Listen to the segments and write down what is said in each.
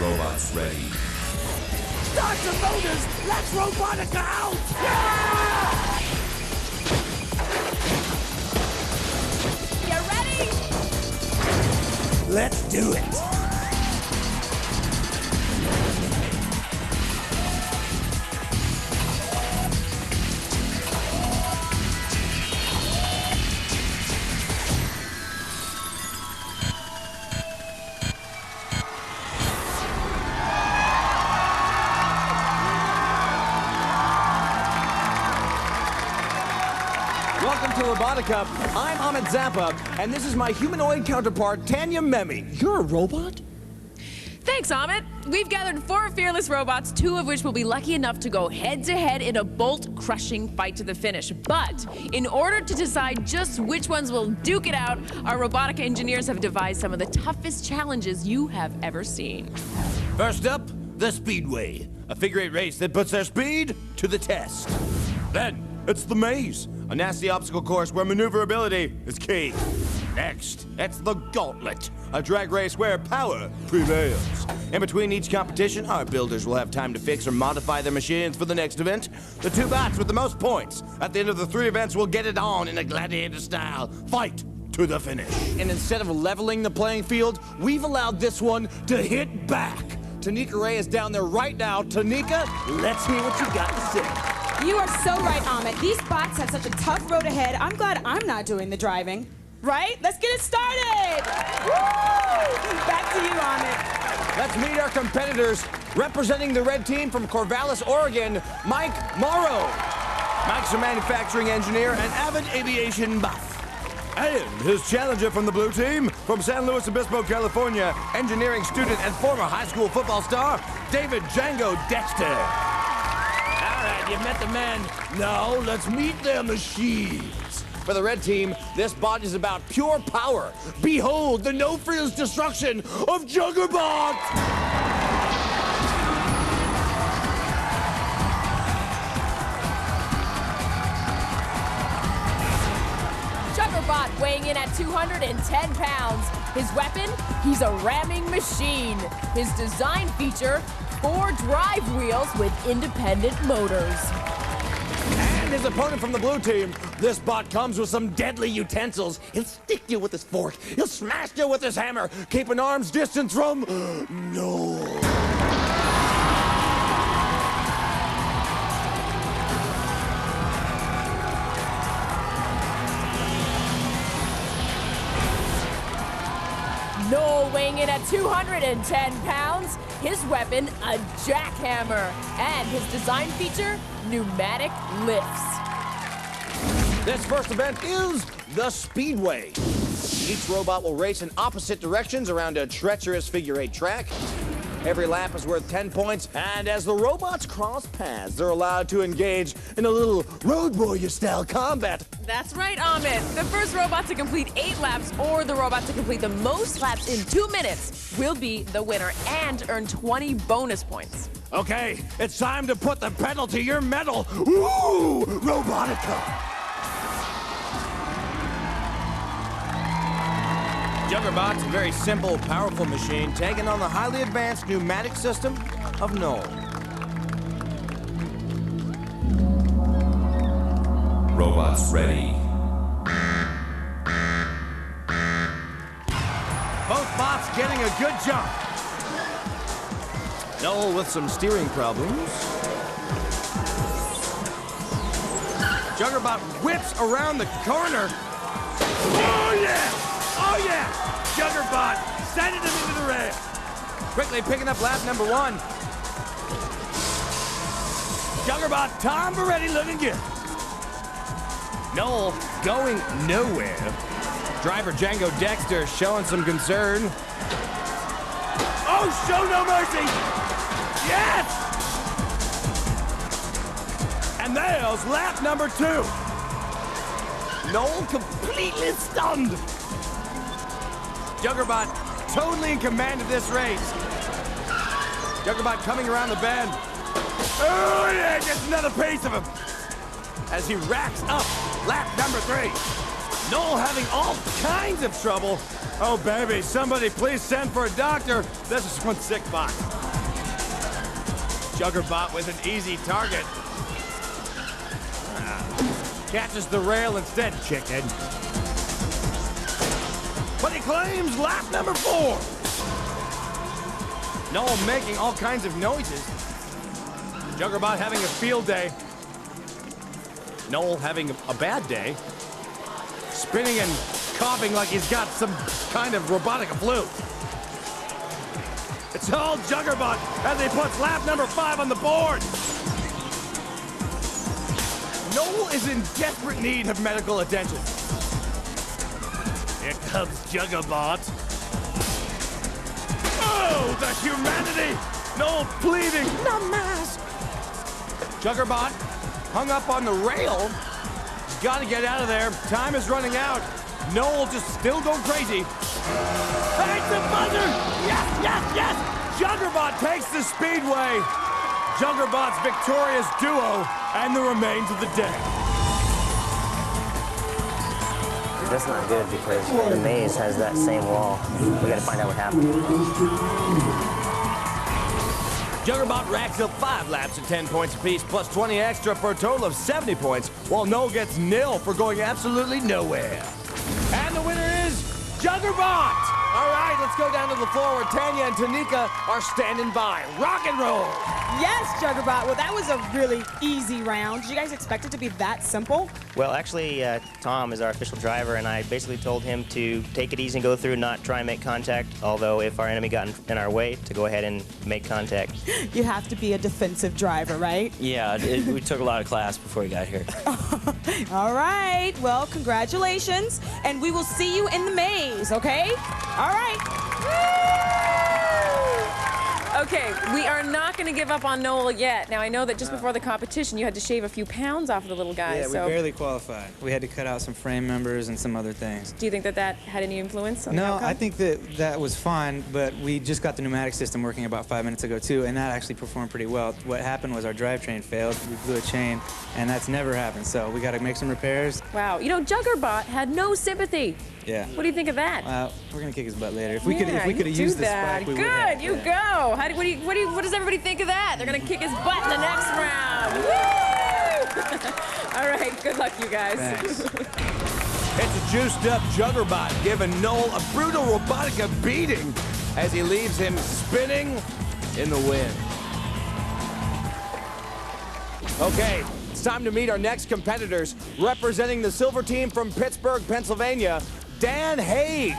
Robots ready. Start the motors! Let's Robotica out! Yeah! You ready? Let's do it! Welcome to Robotica. I'm Ahmed Zappa, and this is my humanoid counterpart, Tanya Memi. You're a robot? Thanks, Ahmed. We've gathered 4 fearless robots, 2 of which will be lucky enough to go head-to-head in a bolt-crushing fight to the finish. But in order to decide just which ones will duke it out, our Robotica engineers have devised some of the toughest challenges you have ever seen. First up, the Speedway, a figure-8 race that puts their speed to the test. Then, it's the Maze, a nasty obstacle course where maneuverability is key. Next, it's the Gauntlet, a drag race where power prevails. In between each competition, our builders will have time to fix or modify their machines for the next event. The 2 bots with the most points at the end of the 3 events will get it on in a gladiator-style fight to the finish. And instead of leveling the playing field, we've allowed this one to hit back. Tanika Ray is down there right now. Tanika, let's hear what you got to say. You are so right, Ahmed. These bots have such a tough road ahead. I'm glad I'm not doing the driving. Right? Let's get it started! Woo! Back to you, Ahmed. Let's meet our competitors. Representing the red team from Corvallis, Oregon, Mike Morrow. Mike's a manufacturing engineer and avid aviation buff. And his challenger from the blue team, from San Luis Obispo, California, engineering student and former high school football star, David Django Dexter. All right, you met the men. Now let's meet their machines. For the red team, this bot is about pure power. Behold the no-frills destruction of Juggerbot! Juggerbot weighing in at 210 pounds. His weapon? He's a ramming machine. His design feature? 4 drive wheels with independent motors. And his opponent from the blue team, this bot comes with some deadly utensils. He'll stick you with his fork. He'll smash you with his hammer. Keep an arm's distance from Noel. Noel weighing in at 210 pounds. His weapon, a jackhammer. And his design feature, pneumatic lifts. This first event is the Speedway. Each robot will race in opposite directions around a treacherous figure-8 track. Every lap is worth 10 points, and as the robots cross paths, they're allowed to engage in a little Road Warrior-style combat. That's right, Ahmed. The first robot to complete 8 laps, or the robot to complete the most laps in 2 minutes, will be the winner and earn 20 bonus points. Okay, it's time to put the pedal to your metal. Woo! Robotica! Juggerbot's a very simple, powerful machine taking on the highly advanced pneumatic system of Noel. Robots ready. Both bots getting a good jump. Noel with some steering problems. Juggerbot whips around the corner. Oh, yeah! Oh, yeah! Juggerbot sending him into the rail. Quickly picking up lap number 1. Juggerbot, Tom Beretti looking good. Noel going nowhere. Driver Django Dexter showing some concern. Oh, show no mercy! Yes! And there's lap number 2. Noel completely stunned. Juggerbot totally in command of this race. Juggerbot coming around the bend. Oh, yeah, gets another piece of him. As he racks up lap number 3. Noel having all kinds of trouble. Oh, baby, somebody please send for a doctor. This is one sick bot. Juggerbot with an easy target. Catches the rail instead, chicken. But he claims lap number 4. Noel making all kinds of noises. Juggerbot having a field day. Noel having a bad day. Spinning and coughing like he's got some kind of Robotica flu. It's all Juggerbot as he puts lap number 5 on the board. Noel is in desperate need of medical attention. Here comes Juggerbot. Oh, the humanity! Noel pleading, no mask. Juggerbot hung up on the rail. He's got to get out of there. Time is running out. Noel just still going crazy. Hey, it's the buzzer! Yes, yes, yes! Juggerbot takes the speedway. Juggerbot's victorious duo and the remains of the day. That's not good because the maze has that same wall. We gotta find out what happened. Juggerbot racks up 5 laps at 10 points apiece, plus 20 extra for a total of 70 points, while Noel gets 0 for going absolutely nowhere. And the winner is Juggerbot! All right, let's go down to the floor where Tanya and Tanika are standing by. Rock and roll! Yes, Juggerbot. Well, that was a really easy round. Did you guys expect it to be that simple? Well, actually, Tom is our official driver, and I basically told him to take it easy and go through, not try and make contact, although if our enemy got in our way, to go ahead and make contact. You have to be a defensive driver, right? Yeah, we took a lot of class before we got here. All right. Well, congratulations, and we will see you in the maze, okay? All right. Okay, we are not going to give up on Noel yet. Now, I know that just before the competition, you had to shave a few pounds off of the little guy. Yeah, we barely qualified. We had to cut out some frame members and some other things. Do you think that that had any influence on the No, outcome? I think that was fine, but we just got the pneumatic system working about 5 minutes ago, too, and that actually performed pretty well. What happened was our drivetrain failed. We blew a chain, and that's never happened, so we got to make some repairs. Wow. You know, Juggerbot had no sympathy. Yeah. What do you think of that? We're gonna kick his butt later. If we could have you used do the that. spike, we Good, would have. you go. What does everybody think of that? They're gonna kick his butt in the next round. Woo! All right, good luck, you guys. Thanks. It's a juiced-up Juggerbot giving Noel a brutal Robotica beating as he leaves him spinning in the wind. Okay, it's time to meet our next competitors. Representing the silver team from Pittsburgh, Pennsylvania, Dan Haig.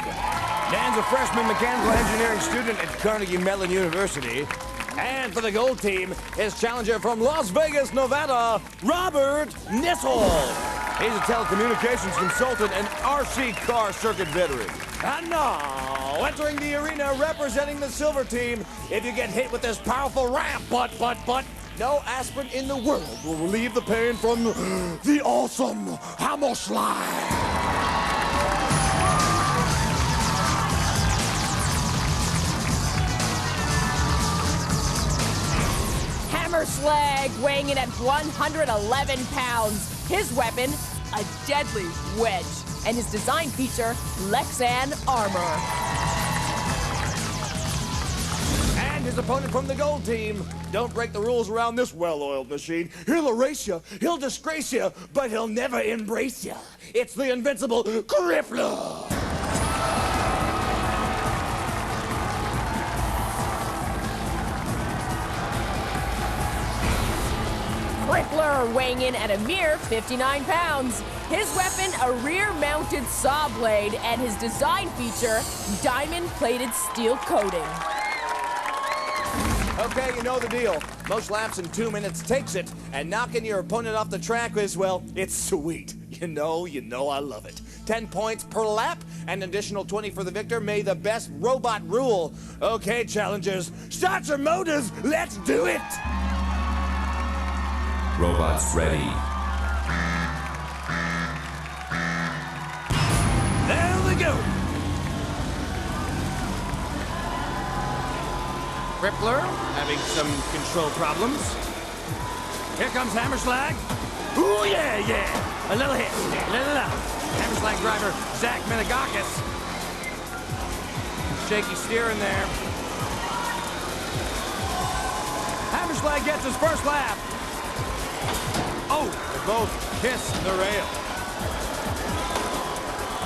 Dan's a freshman mechanical engineering student at Carnegie Mellon University. And for the gold team, his challenger from Las Vegas, Nevada, Robert Nissel. He's a telecommunications consultant and RC car circuit veteran. And now, entering the arena representing the silver team, if you get hit with this powerful ramp, but, no aspirin in the world will relieve the pain from the awesome hammer slide. Hammer Slag weighing in at 111 pounds. His weapon, a deadly wedge. And his design feature, Lexan armor. And his opponent from the gold team. Don't break the rules around this well-oiled machine. He'll erase you, he'll disgrace you, but he'll never embrace you. It's the invincible Crippler. Crippler weighing in at a mere 59 pounds. His weapon, a rear-mounted saw blade, and his design feature, diamond-plated steel coating. Okay, you know the deal. Most laps in 2 minutes takes it, and knocking your opponent off the track is, well, it's sweet. You know, I love it. 10 points per lap, and an additional 20 for the victor. May the best robot rule. Okay, challengers, start your motors, let's do it! Robots ready. There we go! Crippler having some control problems. Here comes Hammerslag. Ooh, yeah! A little hit, a little up. Hammerslag driver, Zach Menegakis. Shaky steering there. Hammerschlag gets his first lap. Oh, they both kiss the rail.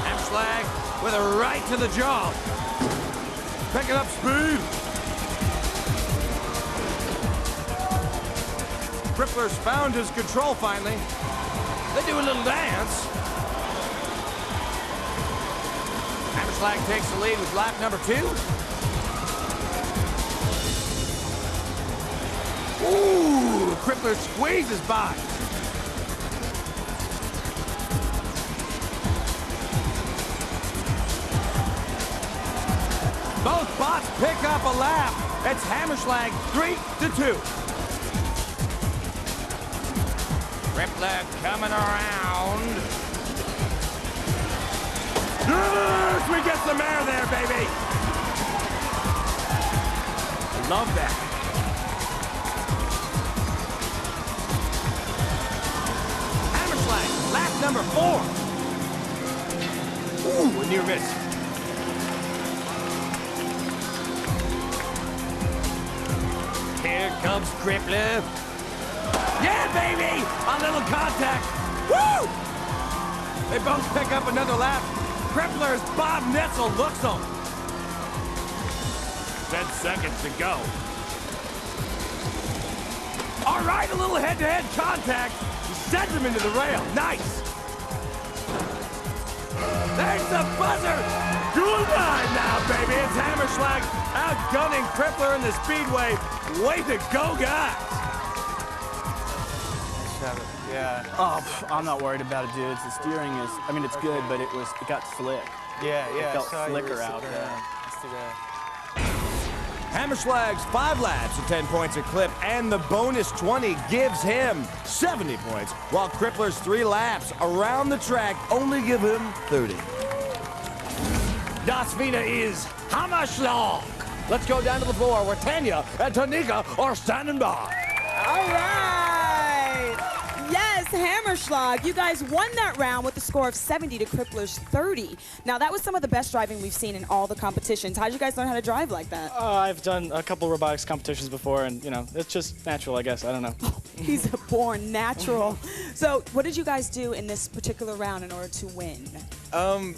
Hammerschlag with a right to the jaw. Picking up speed. Crippler's found his control finally. They do a little dance. Hammerschlag takes the lead with lap number 2. Ooh, Crippler squeezes by. Both bots pick up a lap. It's Hammerschlag 3-2. Crippler coming around. Yes, we get some air there, baby. Love that. Hammerschlag, lap number 4. Ooh, a near miss. Here comes Crippler. Yeah, baby! A little contact. Woo! They both pick up another lap. Crippler's Bob Netzel looks on. 10 seconds to go. All right, a little head-to-head contact. He sends him into the rail. Nice. There's the buzzer. Good night now, baby. It's Hammerschlag outgunning Crippler in the speedway. Way to go, guys. Yeah. Oh, I'm not worried about it, dudes. The steering is, I mean, it's good, but it got slick. Yeah, It felt slicker out there. Hammerschlag's 5 laps at 10 points a clip, and the bonus 20 gives him 70 points, while Crippler's 3 laps around the track only give him 30. Das Wiener is Hammerschlag. Let's go down to the floor where Tanya and Tanika are standing by. All right. Yes, Hammerschlag. You guys won that round with a score of 70 to Crippler's 30. Now, that was some of the best driving we've seen in all the competitions. How did you guys learn how to drive like that? I've done a couple robotics competitions before, and, you know, it's just natural, I guess. I don't know. He's a born natural. So, what did you guys do in this particular round in order to win?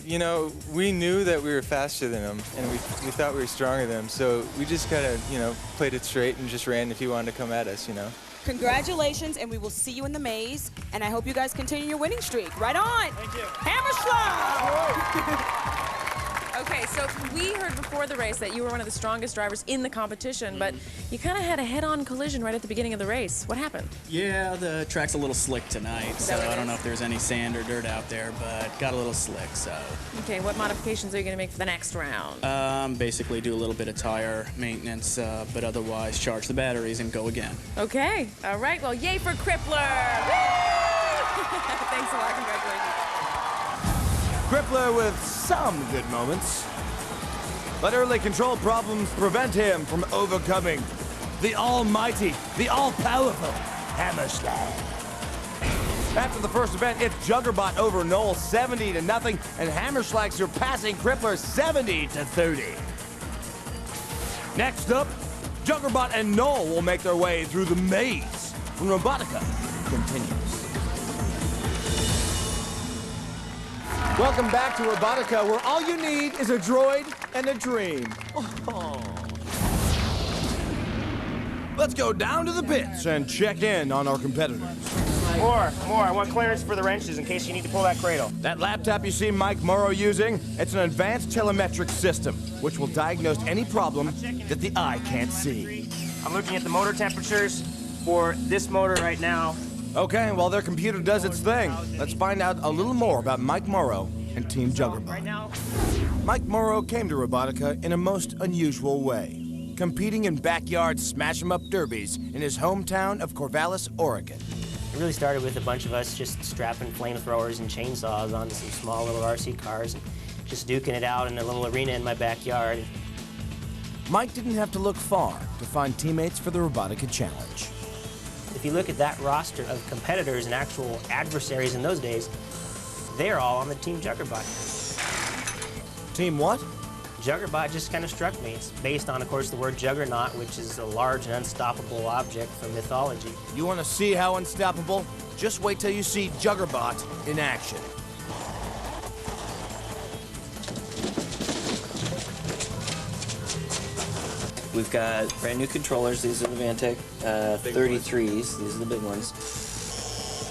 You know, we knew that we were faster than them, and we thought we were stronger than them, so we just kind of, you know, played it straight and just ran if he wanted to come at us, you know. Congratulations, and we will see you in the maze, and I hope you guys continue your winning streak. Right on! Thank you. Hammerschlag! Okay, so we heard before the race that you were one of the strongest drivers in the competition, but you kind of had a head-on collision right at the beginning of the race. What happened? Yeah, the track's a little slick tonight, so that what it I don't is? know if there's any sand or dirt out there, but got a little slick, so. Okay, what modifications are you going to make for the next round? Basically do a little bit of tire maintenance, but otherwise charge the batteries and go again. Okay, all right, well, yay for Crippler! Woo! Thanks a lot, congratulations. Crippler with some good moments, but early control problems prevent him from overcoming the almighty, the all-powerful Hammerschlag. After the first event, it's Juggerbot over Knoll 70-0, and Hammerschlag surpassing Crippler 70-30. Next up, Juggerbot and Knoll will make their way through the maze when Robotica continues. Welcome back to Robotica, where all you need is a droid and a dream. Oh. Let's go down to the pits and check in on our competitors. More. I want clearance for the wrenches in case you need to pull that cradle. That laptop you see Mike Morrow using, it's an advanced telemetric system, which will diagnose any problem that the eye can't see. I'm looking at the motor temperatures for this motor right now. Okay, while their computer does its thing, let's find out a little more about Mike Morrow and Team Juggerbot. Right now, Mike Morrow came to Robotica in a most unusual way, competing in backyard smash-em-up derbies in his hometown of Corvallis, Oregon. it really started with a bunch of us just strapping flamethrowers and chainsaws onto some small little RC cars and just duking it out in a little arena in my backyard. Mike didn't have to look far to find teammates for the Robotica Challenge. If you look at that roster of competitors and actual adversaries in those days, they're all on the Team Juggerbot. Team what? Juggerbot just kind of struck me. It's based on, of course, the word juggernaut, which is a large and unstoppable object from mythology. You want to see how unstoppable? Just wait till you see Juggerbot in action. We've got brand new controllers. These are the Vantec 33s. These are the big ones.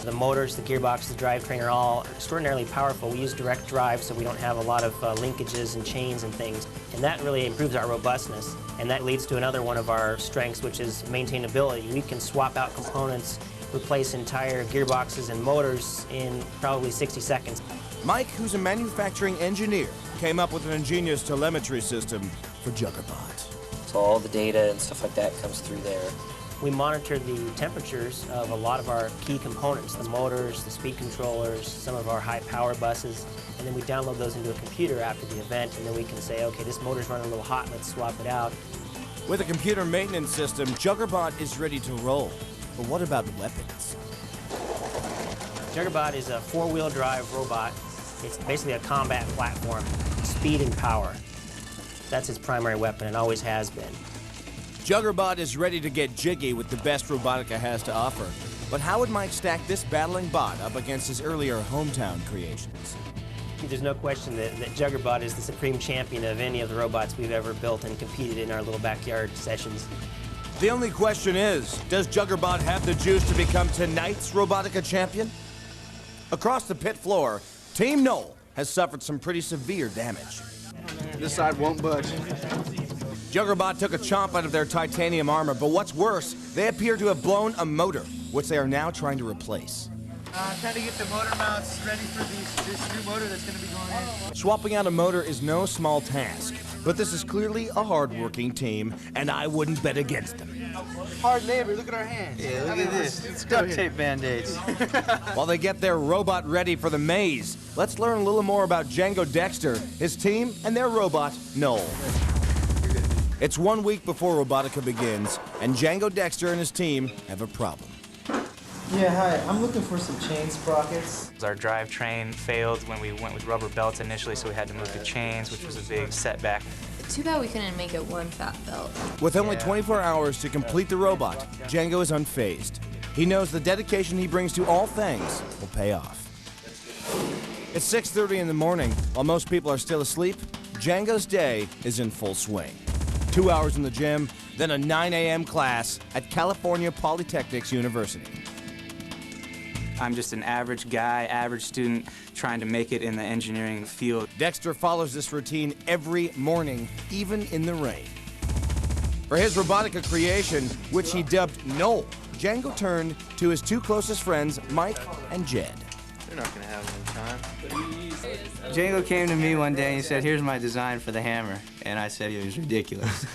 The motors, the gearbox, the drivetrain are all extraordinarily powerful. We use direct drive, so we don't have a lot of linkages and chains and things. And that really improves our robustness. And that leads to another one of our strengths, which is maintainability. We can swap out components, replace entire gearboxes and motors in probably 60 seconds. Mike, who's a manufacturing engineer, came up with an ingenious telemetry system for Juggerbot. So all the data and stuff like that comes through there. We monitor the temperatures of a lot of our key components, the motors, the speed controllers, some of our high power buses, and then we download those into a computer after the event, and then we can say, okay, this motor's running a little hot, let's swap it out. With a computer maintenance system, Juggerbot is ready to roll. But what about weapons? Juggerbot is a four-wheel drive robot. It's basically a combat platform, speed and power. That's its primary weapon and always has been. Juggerbot is ready to get jiggy with the best Robotica has to offer. But how would Mike stack this battling bot up against his earlier hometown creations? There's no question that Juggerbot is the supreme champion of any of the robots we've ever built and competed in our little backyard sessions. The only question is, does Juggerbot have the juice to become tonight's Robotica champion? Across the pit floor, Team Noel has suffered some pretty severe damage. This side won't budge. Juggerbot took a chomp out of their titanium armor, but what's worse, they appear to have blown a motor, which they are now trying to replace. Trying to get the motor mounts ready for this new motor that's going to be going in. Swapping out a motor is no small task, but this is clearly a hard-working team, and I wouldn't bet against them. Hard labor, look at our hands. Yeah, look at this. It's duct tape Band-Aids. While they get their robot ready for the maze, let's learn a little more about Django Dexter, his team, and their robot, Noel. It's 1 week before Robotica begins, and Django Dexter and his team have a problem. Yeah, hi. I'm looking for some chain sprockets. Our drivetrain failed when we went with rubber belts initially, so we had to move the chains, which was a big setback. Too bad we couldn't make it one fat belt. With only 24 hours to complete the robot, Django is unfazed. He knows the dedication he brings to all things will pay off. It's 6:30 in the morning. While most people are still asleep, Django's day is in full swing. 2 hours in the gym, then a 9 a.m. class at California Polytechnic University. I'm just an average guy, average student, trying to make it in the engineering field. Dexter follows this routine every morning, even in the rain. For his Robotica creation, which he dubbed Noel, Django turned to his two closest friends, Mike and Jed. They're not going to have any time. Django came to me one day and he said, here's my design for the hammer. And I said it was ridiculous.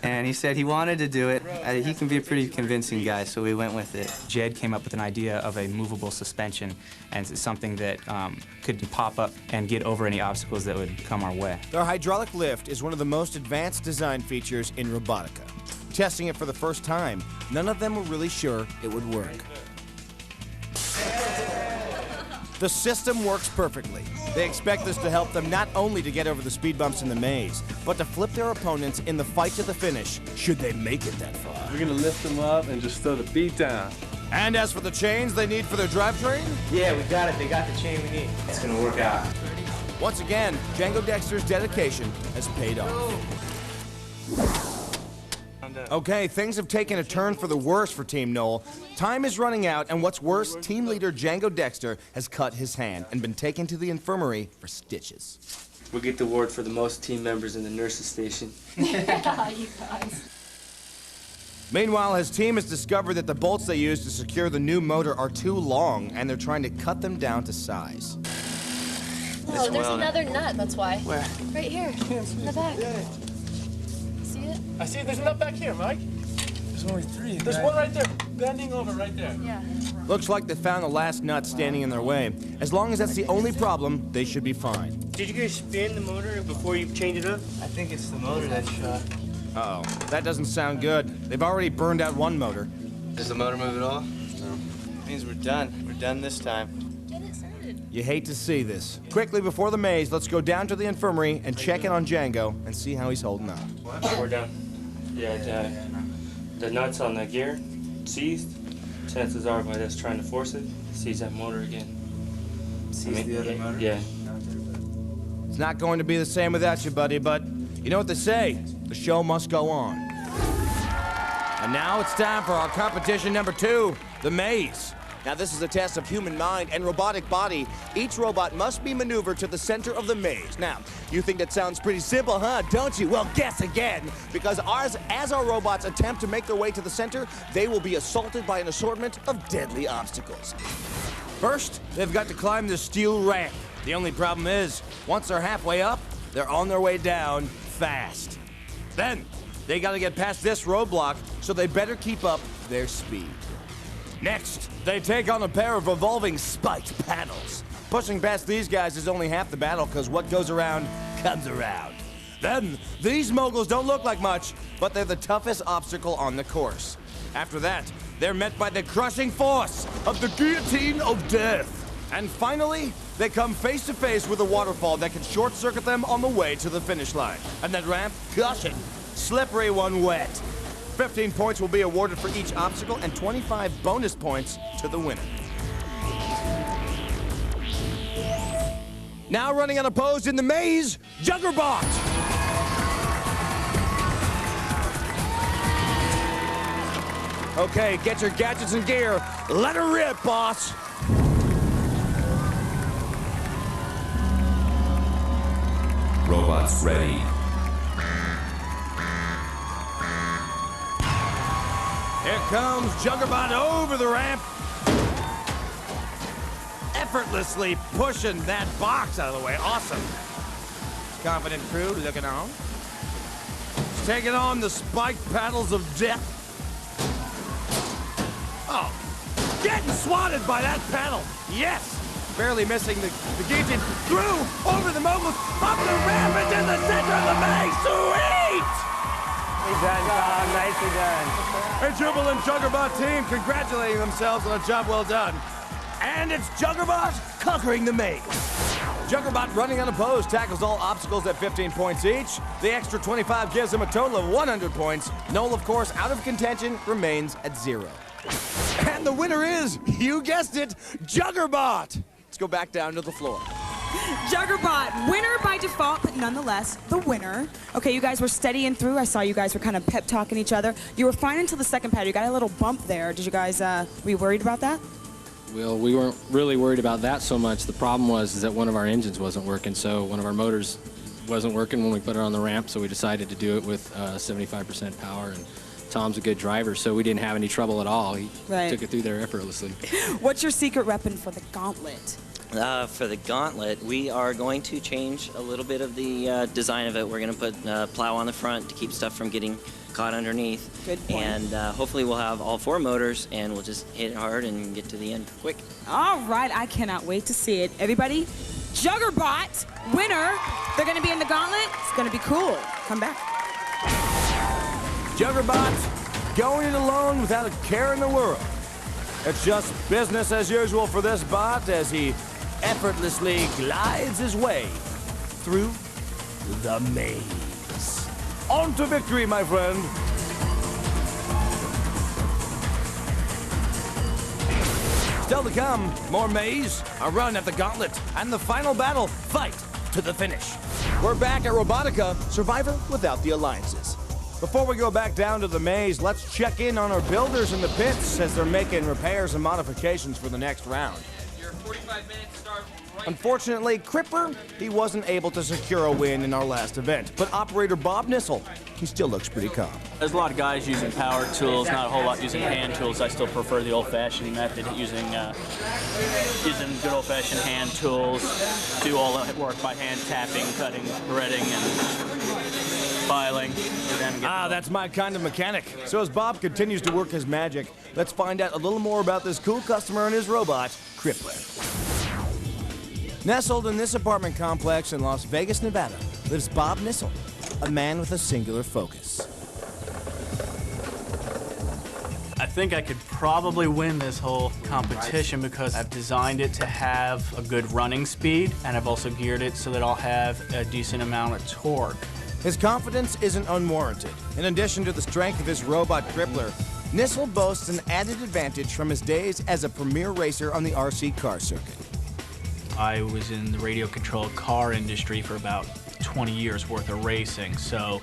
And he said he wanted to do it. He can be a pretty convincing guy, so we went with it. Jed came up with an idea of a movable suspension, and it's something that could pop up and get over any obstacles that would come our way. Their hydraulic lift is one of the most advanced design features in Robotica. Testing it for the first time, none of them were really sure it would work. The system works perfectly. They expect this to help them not only to get over the speed bumps in the maze, but to flip their opponents in the fight to the finish, should they make it that far. We're gonna lift them up and just throw the beat down. And as for the chains they need for their drivetrain? Yeah, we got it. They got the chain we need. It's gonna work out. Once again, Django Dexter's dedication has paid off. Okay, things have taken a turn for the worse for Team Noel. Time is running out, and what's worse, team leader Django Dexter has cut his hand and been taken to the infirmary for stitches. We'll get the award for the most team members in the nurses station. Yeah, you guys. Meanwhile, his team has discovered that the bolts they use to secure the new motor are too long, and they're trying to cut them down to size. Oh, there's another nut, that's why. Where? Right here, in the back. See it? I see there's a nut back here, Mike. There's only three. There's one right there, bending over right there. Yeah. Looks like they found the last nut standing in their way. As long as that's the only problem, they should be fine. Did you guys spin the motor before you change it up? I think it's the motor that's shot. Uh-oh, that doesn't sound good. They've already burned out one motor. Does the motor move at all? No. It means we're done. We're done this time. Get it started. You hate to see this. Quickly before the maze, let's go down to the infirmary and check in on Django and see how he's holding up. We're done. Yeah, the nuts on the gear seized. Chances are by us trying to force it, seize that motor again. Seize the other motor? Yeah. It's not going to be the same without you, buddy, but you know what they say, the show must go on. And now it's time for our competition number 2, the maze. Now this is a test of human mind and robotic body. Each robot must be maneuvered to the center of the maze. Now, you think that sounds pretty simple, huh? Don't you? Well, guess again. Because as our robots attempt to make their way to the center, they will be assaulted by an assortment of deadly obstacles. First, they've got to climb the steel ramp. The only problem is, once they're halfway up, they're on their way down fast. Then, they gotta get past this roadblock, so they better keep up their speed. Next, they take on a pair of revolving spiked paddles. Pushing past these guys is only half the battle, because what goes around comes around. Then, these moguls don't look like much, but they're the toughest obstacle on the course. After that, they're met by the crushing force of the guillotine of death. And finally, they come face to face with a waterfall that can short-circuit them on the way to the finish line. And that ramp, gushing, slippery one wet. 15 points will be awarded for each obstacle and 25 bonus points to the winner. Now running unopposed in the maze, Juggerbot! Okay, get your gadgets and gear. Let her rip, boss! Robots ready. Here comes Juggerbot over the ramp. Effortlessly pushing that box out of the way. Awesome. Confident crew looking on. He's taking on the spiked paddles of death. Oh, getting swatted by that paddle. Yes. Barely missing the guillotine. Through, over the moguls, up the ramp into the center of the maze. Sweet! Nicely done, Tom. Nicely done. A jubilant Juggerbot team congratulating themselves on a job well done. And it's Juggerbot conquering the maze. Juggerbot running unopposed tackles all obstacles at 15 points each. The extra 25 gives him a total of 100 points. Noel, of course, out of contention, remains at 0. And the winner is, you guessed it, Juggerbot. Let's go back down to the floor. Juggerbot, winner by default, but nonetheless, the winner. Okay, you guys were steadying through. I saw you guys were kind of pep-talking each other. You were fine until the second pad. You got a little bump there. Did you guys, were you worried about that? Well, we weren't really worried about that so much. The problem was that one of our engines wasn't working, so one of our motors wasn't working when we put it on the ramp, so we decided to do it with 75% power. And Tom's a good driver, so we didn't have any trouble at all. He took it through there effortlessly. What's your secret weapon for the gauntlet? For the gauntlet, we are going to change a little bit of the design of it. We're going to put plow on the front to keep stuff from getting caught underneath. Good point. And hopefully we'll have all 4 motors, and we'll just hit it hard and get to the end quick. All right, I cannot wait to see it. Everybody, Juggerbot, winner. They're going to be in the gauntlet. It's going to be cool. Come back. Juggerbot going it alone without a care in the world. It's just business as usual for this bot as he effortlessly glides his way through the maze. On to victory, my friend. Still to come, more maze, a run at the gauntlet, and the final battle, fight to the finish. We're back at Robotica, Survivor without the alliances. Before we go back down to the maze, let's check in on our builders in the pits as they're making repairs and modifications for the next round. Your 45 minutes start right. Unfortunately, Cripper, he wasn't able to secure a win in our last event, but operator Bob Nissel, he still looks pretty calm. There's a lot of guys using power tools, not a whole lot using hand tools. I still prefer the old-fashioned method, using good old-fashioned hand tools, do all that work by hand, tapping, cutting, threading, and filing. That's my kind of mechanic. So as Bob continues to work his magic, let's find out a little more about this cool customer and his robot, Crippler. Nestled in this apartment complex in Las Vegas, Nevada, lives Bob Nissel, a man with a singular focus. I think I could probably win this whole competition because I've designed it to have a good running speed, and I've also geared it so that I'll have a decent amount of torque. His confidence isn't unwarranted. In addition to the strength of his robot crippler, Nissel boasts an added advantage from his days as a premier racer on the RC car circuit. I was in the radio-controlled car industry for about 20 years worth of racing, so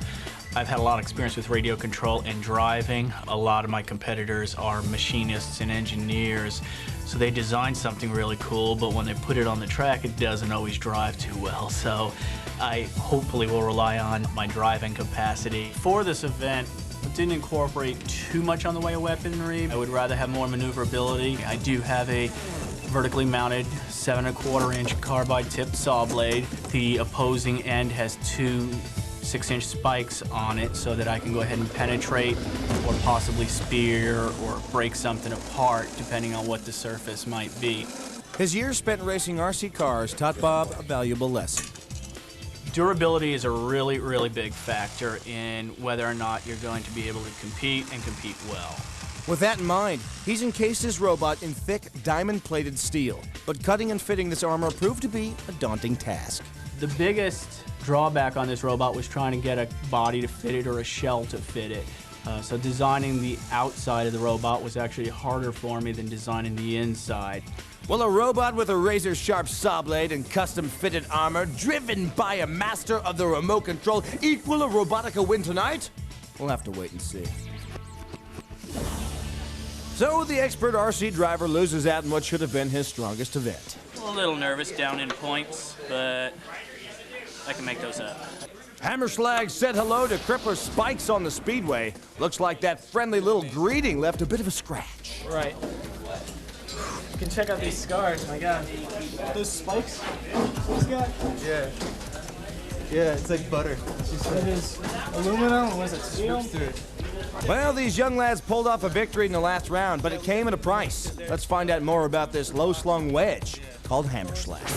I've had a lot of experience with radio control and driving. A lot of my competitors are machinists and engineers, so they design something really cool, but when they put it on the track, it doesn't always drive too well. So I hopefully will rely on my driving capacity. For this event, I didn't incorporate too much on the way of weaponry. I would rather have more maneuverability. I do have a vertically mounted 7¼ carbide tipped saw blade. The opposing end has two 6-inch spikes on it so that I can go ahead and penetrate or possibly spear or break something apart depending on what the surface might be. His years spent racing RC cars taught Bob a valuable lesson. Durability is a really, really big factor in whether or not you're going to be able to compete and compete well. With that in mind, he's encased his robot in thick, diamond-plated steel. But cutting and fitting this armor proved to be a daunting task. The biggest drawback on this robot was trying to get a body to fit it or a shell to fit it. So designing the outside of the robot was actually harder for me than designing the inside. Will a robot with a razor-sharp saw blade and custom-fitted armor, driven by a master of the remote control, equal a Robotica win tonight? We'll have to wait and see. So the expert RC driver loses out in what should have been his strongest event. A little nervous down in points, but I can make those up. Hammerschlag said hello to Crippler's spikes on the speedway. Looks like that friendly little greeting left a bit of a scratch. Right. You can check out these scars, my God. Those spikes he's got? Yeah. Yeah, it's like butter. It is aluminum, was it steel? Well, these young lads pulled off a victory in the last round, but it came at a price. Let's find out more about this low-slung wedge called Hammerschlag.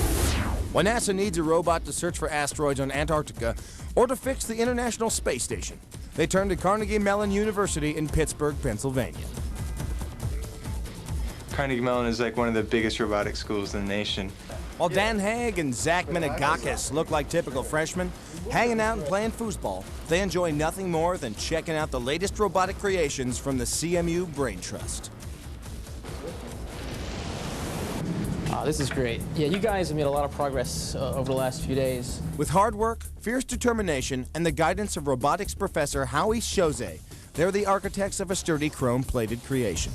When NASA needs a robot to search for asteroids on Antarctica or to fix the International Space Station, they turn to Carnegie Mellon University in Pittsburgh, Pennsylvania. Carnegie Mellon is like one of the biggest robotic schools in the nation. While Dan Haig and Zach Menegakis look like typical freshmen, hanging out and playing foosball, they enjoy nothing more than checking out the latest robotic creations from the CMU Brain Trust. This is great. Yeah, you guys have made a lot of progress over the last few days. With hard work, fierce determination, and the guidance of robotics professor Howie Chose, they're the architects of a sturdy chrome-plated creation.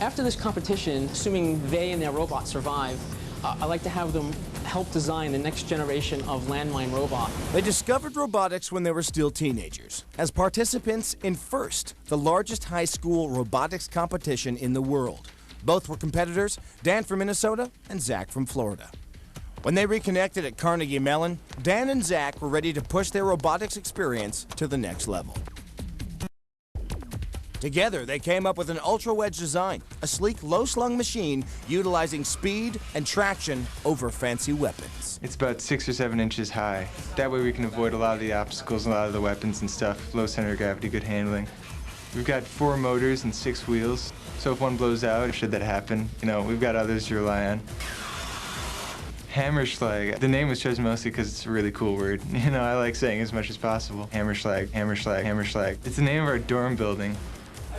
After this competition, assuming they and their robot survive, I'd like to have them help design the next generation of landmine robot. They discovered robotics when they were still teenagers, as participants in FIRST, the largest high school robotics competition in the world. Both were competitors, Dan from Minnesota and Zach from Florida. When they reconnected at Carnegie Mellon, Dan and Zach were ready to push their robotics experience to the next level. Together, they came up with an ultra-wedge design, a sleek, low-slung machine utilizing speed and traction over fancy weapons. It's about 6 or 7 inches high. That way we can avoid a lot of the obstacles, a lot of the weapons and stuff. Low center of gravity, good handling. We've got 4 motors and 6 wheels, so if one blows out, should that happen, we've got others to rely on. Hammerschlag. The name was chosen mostly because it's a really cool word. I like saying as much as possible. Hammerschlag, Hammerschlag, Hammerschlag. It's the name of our dorm building.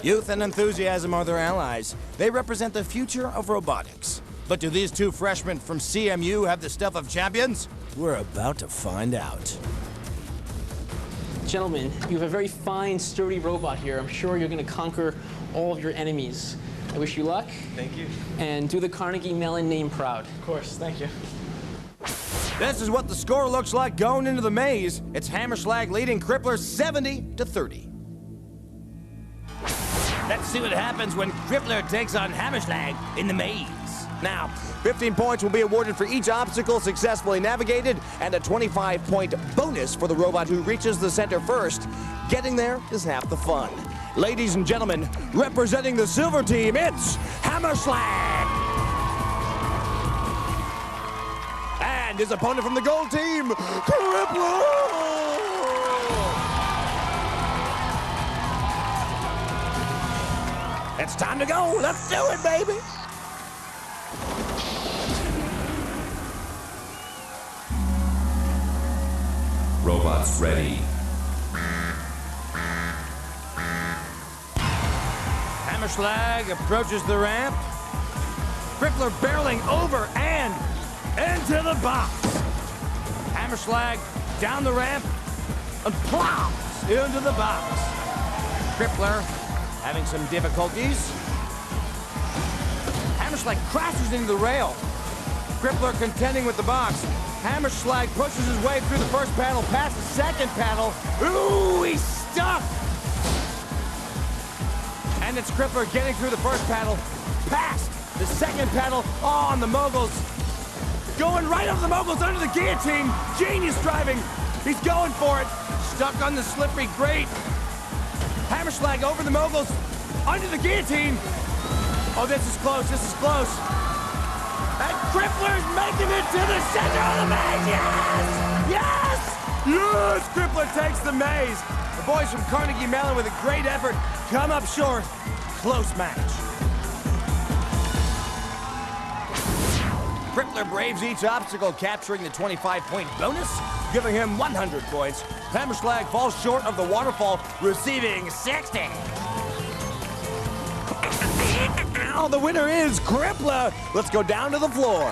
Youth and enthusiasm are their allies. They represent the future of robotics. But do these two freshmen from CMU have the stuff of champions? We're about to find out. Gentlemen, you have a very fine, sturdy robot here. I'm sure you're going to conquer all of your enemies. I wish you luck. Thank you. And do the Carnegie Mellon name proud. Of course, thank you. This is what the score looks like going into the maze. It's Hammerschlag leading Crippler 70-30. Let's see what happens when Crippler takes on Hammerschlag in the maze. Now, 15 points will be awarded for each obstacle successfully navigated, and a 25-point bonus for the robot who reaches the center first. Getting there is half the fun. Ladies and gentlemen, representing the silver team, it's Hammerschlag! And his opponent from the gold team, Crippler! It's time to go. Let's do it, baby. Robots ready. Hammerschlag approaches the ramp. Crippler barreling over and into the box. Hammerschlag down the ramp and plows into the box. Crippler having some difficulties. Hammerschlag crashes into the rail. Crippler contending with the box. Hammerschlag pushes his way through the first panel, past the second panel. Ooh, he's stuck! And it's Crippler getting through the first panel, past the second panel. Oh, and the moguls going right over the moguls under the guillotine. Genius driving. He's going for it. Stuck on the slippery grate. Hammerschlag over the moguls, under the guillotine. Oh, this is close, this is close. And Crippler's making it to the center of the maze, yes! Yes! Yes! Crippler takes the maze. The boys from Carnegie Mellon with a great effort come up short. Close match. Crippler braves each obstacle, capturing the 25-point bonus, giving him 100 points. Hammerschlag falls short of the waterfall, receiving 60. Oh, the winner is Crippler. Let's go down to the floor.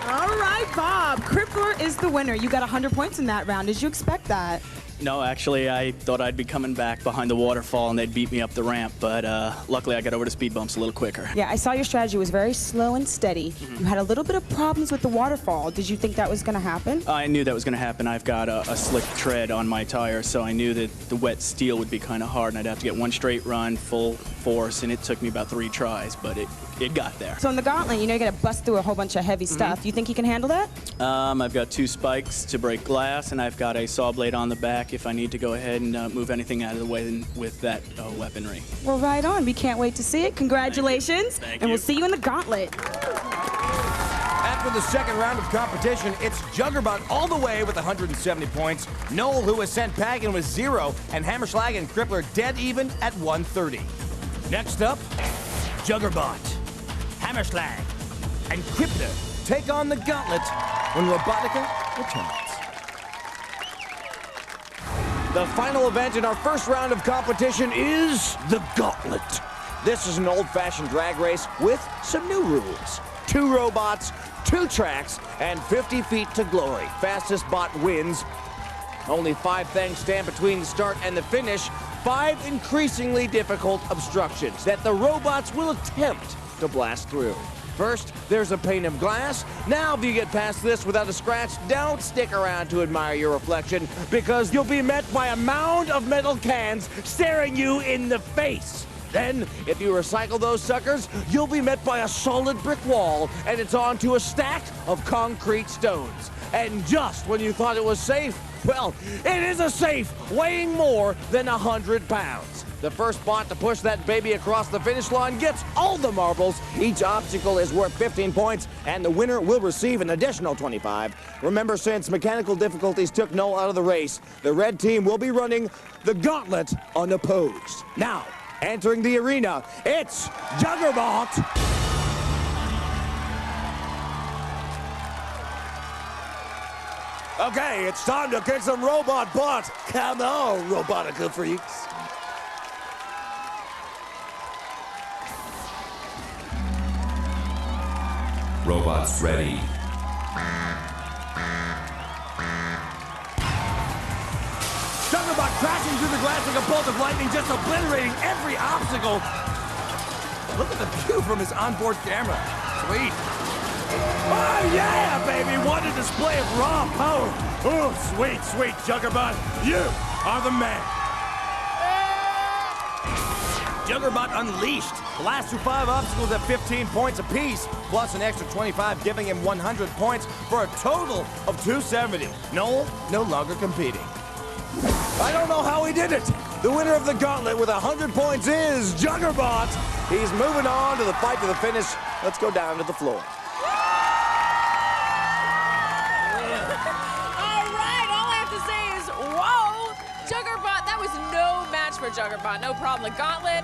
All right, Bob. Crippler is the winner. You got 100 points in that round. Did you expect that? No, actually, I thought I'd be coming back behind the waterfall and they'd beat me up the ramp, but luckily I got over the speed bumps a little quicker. Yeah, I saw your strategy was very slow and steady. You had a little bit of problems with the waterfall. Did you think that was going to happen? I knew that was going to happen. I've got a slick tread on my tire, so I knew that the wet steel would be kind of hard and I'd have to get one straight run, full force, and it took me about 3 tries, but it got there. So in the gauntlet, you know you got to bust through a whole bunch of heavy stuff. You think you can handle that? I've got 2 spikes to break glass, and I've got a saw blade on the back if I need to go ahead and move anything out of the way with that weaponry. Well, right on. We can't wait to see it. Congratulations. Thank and you. we'll see you in the gauntlet. After the second round of competition, it's Juggerbot all the way with 170 points. Noel, who was sent packing, with 0, and Hammerschlag and Crippler dead even at 130. Next up, Juggerbot, Hammerschlag, and Crippler take on the gauntlet when Robotica returns. The final event in our first round of competition is the Gauntlet. This is an old-fashioned drag race with some new rules. 2 robots, 2 tracks, and 50 feet to glory. Fastest bot wins. Only 5 things stand between the start and the finish. 5 increasingly difficult obstructions that the robots will attempt to blast through. First, there's a pane of glass. Now, if you get past this without a scratch, don't stick around to admire your reflection, because you'll be met by a mound of metal cans staring you in the face. Then, if you recycle those suckers, you'll be met by a solid brick wall, and it's on to a stack of concrete stones. And just when you thought it was safe, well, it is a safe weighing more than 100 pounds. The first bot to push that baby across the finish line gets all the marbles. Each obstacle is worth 15 points, and the winner will receive an additional 25. Remember, since mechanical difficulties took Noel out of the race, the red team will be running the gauntlet unopposed. Now, entering the arena, it's Juggerbot. Okay, it's time to kick some robot butt. Come on, Robotica freaks. Robots ready. Juggerbot crashing through the glass like a bolt of lightning, just obliterating every obstacle. Look at the view from his onboard camera. Sweet. Oh, yeah, baby! What a display of raw power! Oh, sweet, sweet Juggerbot, you are the man! Juggerbot unleashed. Blast through 5 obstacles at 15 points apiece, plus an extra 25, giving him 100 points for a total of 270. Noel no longer competing. I don't know how he did it. The winner of the gauntlet with 100 points is Juggerbot. He's moving on to the fight to the finish. Let's go down to the floor. Juggerbot, that was no match for Juggerbot. No problem. The gauntlet,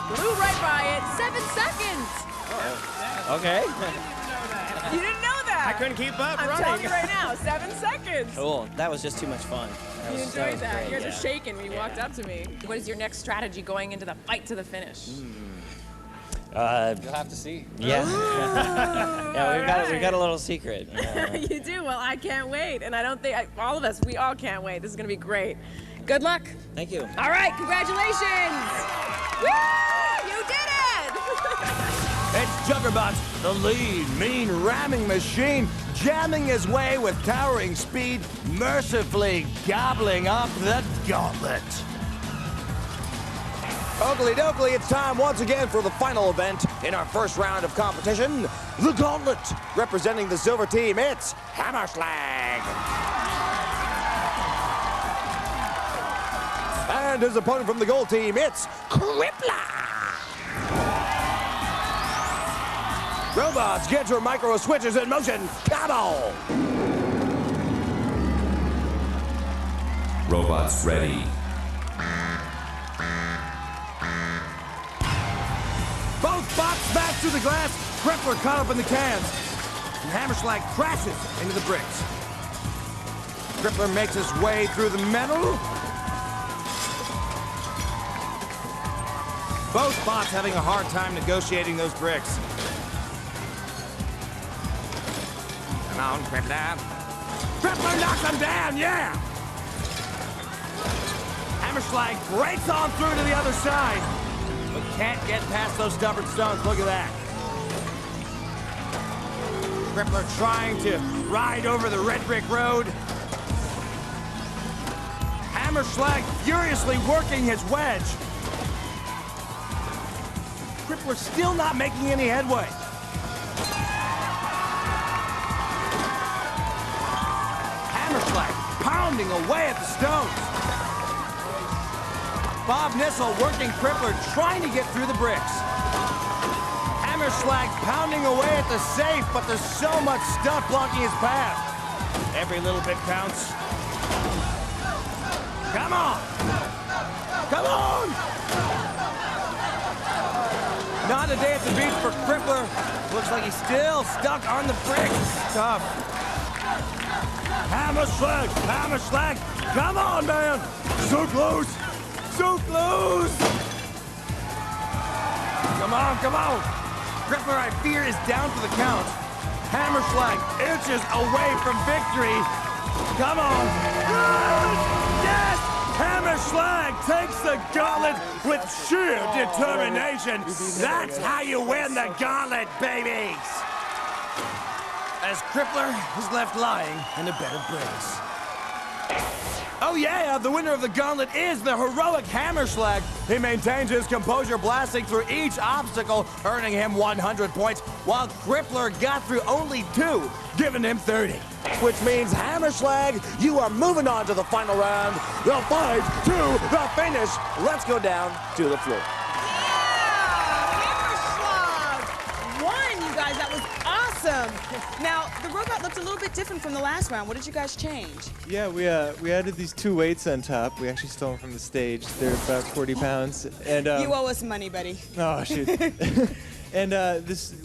Blew right by it. 7 seconds. Okay. You didn't know that. I couldn't keep up I'm running. telling you right now, 7 seconds. Cool. That was just too much fun. You enjoyed that. Great, You guys yeah. are shaking when you walked up to me. What is your next strategy going into the fight to the finish? You'll have to see. Yeah. Yeah, we've got a little secret. You do? Well, I can't wait. And I don't think, all of us, we all can't wait. This is going to be great. Good luck. Thank you. All right, congratulations. Woo! You did it! It's Juggerbots, the lean, mean ramming machine, jamming his way with towering speed, mercifully gobbling up the gauntlet. Oakley dokley, it's time once again for the final event in our first round of competition, the gauntlet. Representing the silver team, it's Hammerslag. And his opponent from the gold team, it's Crippler. Robots, get your micro switches in motion. Come on! Robots ready. Both bots smash through the glass. Crippler caught up in the cans. And Hammerslag crashes into the bricks. Crippler makes his way through the metal. Both bots having a hard time negotiating those bricks. Come on, Crippler. Crippler knocks him down, yeah! Hammerslag breaks on through to the other side, but can't get past those stubborn stones. Look at that. Crippler trying to ride over the red brick road. Hammerslag furiously working his wedge. Crippler still not making any headway. Hammerslag pounding away at the stones. Bob Nissel working Crippler, trying to get through the bricks. Hammerslag pounding away at the safe, but there's so much stuff blocking his path. Every little bit counts. Come on! Come on! Not a day at the beach for Crippler. Looks like he's still stuck on the bricks. Tough. Hammerslag! Hammerslag! Come on, man! So close! So close! Come on, come on! Crippler, I fear, is down for the count. Hammerslag inches away from victory. Come on! Good! Yes! Hammerslag takes the gauntlet with sheer determination. That's how you win the gauntlet, babies! As Crippler is left lying in a bed of bricks. Oh yeah, the winner of the gauntlet is the heroic Hammerslag. He maintains his composure, blasting through each obstacle, earning him 100 points, while Crippler got through only 2, giving him 30. Which means, Hammerslag, you are moving on to the final round, the fight to the finish. Let's go down to the floor. That was awesome. Now, the robot looked a little bit different from the last round. What did you guys change? Yeah, we added these 2 weights on top. We actually stole them from the stage. They're about 40 pounds. And you owe us money, buddy. Oh shoot. And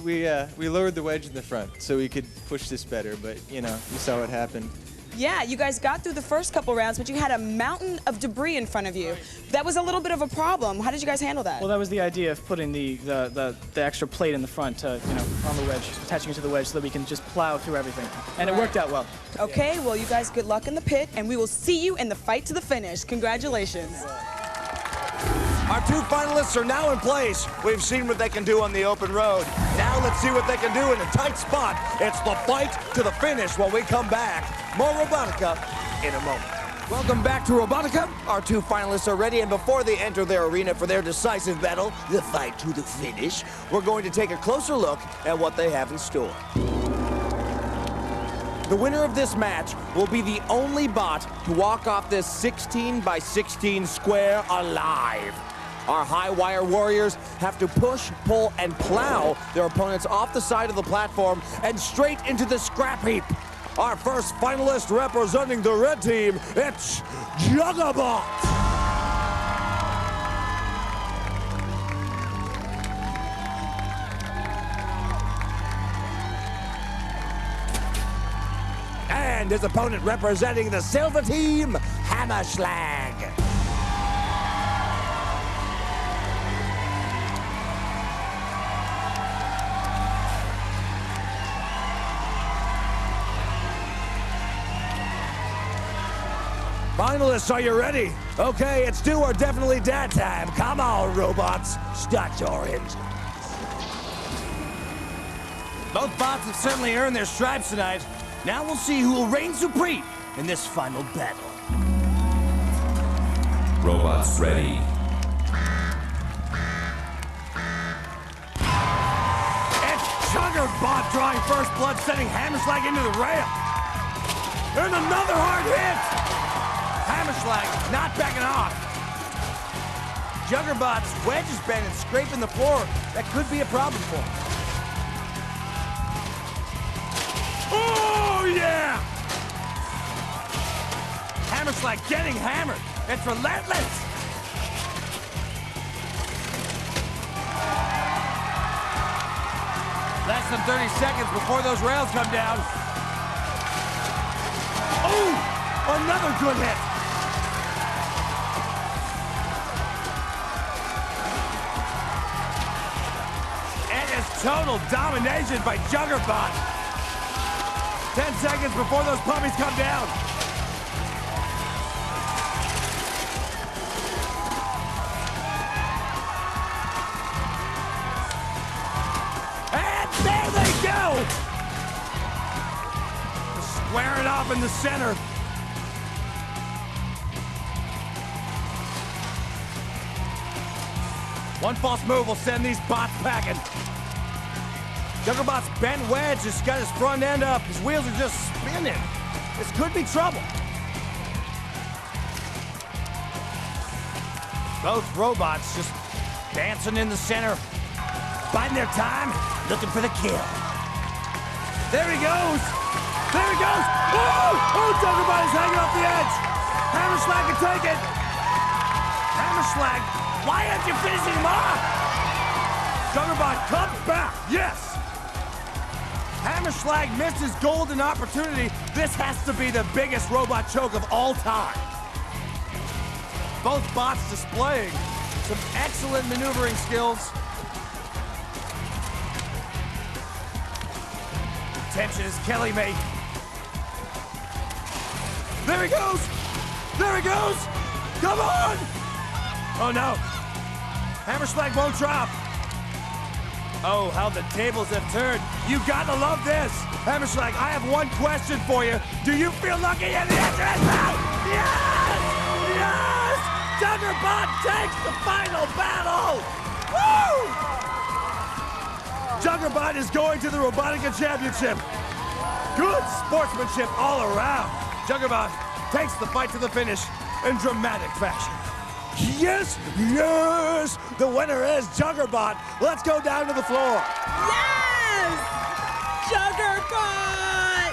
we lowered the wedge in the front so we could push this better. But you know, you saw what happened. Yeah, you guys got through the first couple rounds, but you had a mountain of debris in front of you. That was a little bit of a problem. How did you guys handle that? Well, that was the idea of putting the extra plate in the front, on the wedge, attaching it to the wedge so that we can just plow through everything. And it worked out well. Okay, well, you guys, good luck in the pit, and we will see you in the fight to the finish. Congratulations. Our 2 finalists are now in place. We've seen what they can do on the open road. Now let's see what they can do in a tight spot. It's the fight to the finish when we come back. More Robotica in a moment. Welcome back to Robotica. Our 2 finalists are ready, and before they enter their arena for their decisive battle, the fight to the finish, we're going to take a closer look at what they have in store. The winner of this match will be the only bot to walk off this 16 by 16 square alive. Our high wire warriors have to push, pull, and plow their opponents off the side of the platform and straight into the scrap heap. Our first finalist representing the red team, it's Juggerbot. his opponent representing the silver team, Hammerschlag. Finalists, are you ready? Okay, it's do or definitely dad time. Come on, robots. Start your engines. Both bots have certainly earned their stripes tonight. Now we'll see who will reign supreme in this final battle. Robots ready. It's Juggerbot drawing first blood, sending Hammerschlag into the rail. And another hard hit! Hammerschlag not backing off. Juggerbot's wedge is bent and scraping the floor. That could be a problem for him. Oh, yeah! Hammerschlag getting hammered. It's relentless. Less than 30 seconds before those rails come down. Oh, another good hit. It is total domination by Juggerbot. 10 seconds before those puppies come down. And there they go! Squaring off in the center. One false move will send these bots packing. Juggerbot's bent wedge has got his front end up. His wheels are just spinning. This could be trouble. Both robots just dancing in the center, biding their time, looking for the kill. There he goes! There he goes! Oh! Oh, Juggerbot is hanging off the edge! Hammerschlag can take it! Hammerschlag, why aren't you finishing him off? Juggerbot comes back, yes! Hammerschlag missed his golden opportunity. This has to be the biggest robot choke of all time. Both bots displaying some excellent maneuvering skills. Tension is killing me. There he goes! There he goes! Come on! Oh no! Hammerschlag won't drop. Oh, how the tables have turned. You gotta love this. Hammerschlag, I have one question for you. Do you feel lucky? And the answer is no! Yes! Yes! Juggerbot takes the final battle! Woo! Juggerbot is going to the Robotica Championship. Good sportsmanship all around. Juggerbot takes the fight to the finish in dramatic fashion. Yes, yes! The winner is Juggerbot. Let's go down to the floor. Yes! Juggerbot!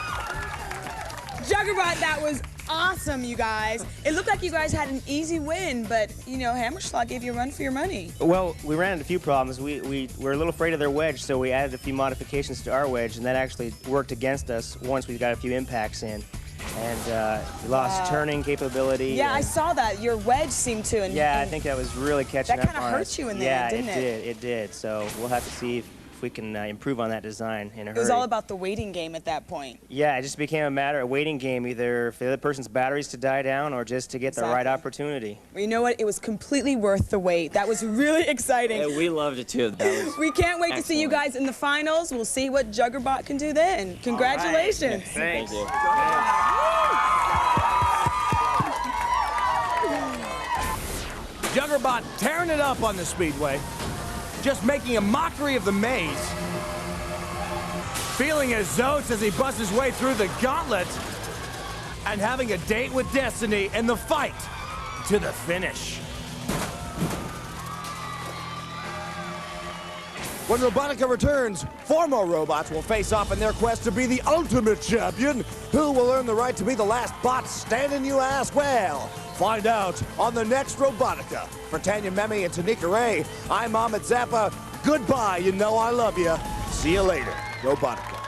Juggerbot, that was awesome, you guys. It looked like you guys had an easy win, but, you know, Hammerschlag gave you a run for your money. Well, we ran into a few problems. We were a little afraid of their wedge, so we added a few modifications to our wedge, and that actually worked against us once we got a few impacts in. And we lost turning capability. Yeah, I saw that. Your wedge seemed to. I think that was really catching up on us. That kind of hurt you in there, didn't it? Yeah, it did. So we'll have to see if we can improve on that design in a hurry. It was all about the waiting game at that point. Yeah, it just became a matter of waiting game, either for the other person's batteries to die down or just to get the right opportunity. Well, you know what? It was completely worth the wait. That was really exciting. Yeah, we loved it too. We can't wait to see you guys in the finals. We'll see what Juggerbot can do then. Congratulations. Right. Thank you. Juggerbot tearing it up on the speedway, just making a mockery of the maze. Feeling his oats as he busts his way through the gauntlet, and having a date with destiny in the fight to the finish. When Robotica returns, 4 more robots will face off in their quest to be the ultimate champion. Who will earn the right to be the last bot standing, you ask? Well, find out on the next Robotica. For Tanya Memi and Tanika Ray, I'm Ahmed Zappa. Goodbye, you know I love you. See you later, Robotica.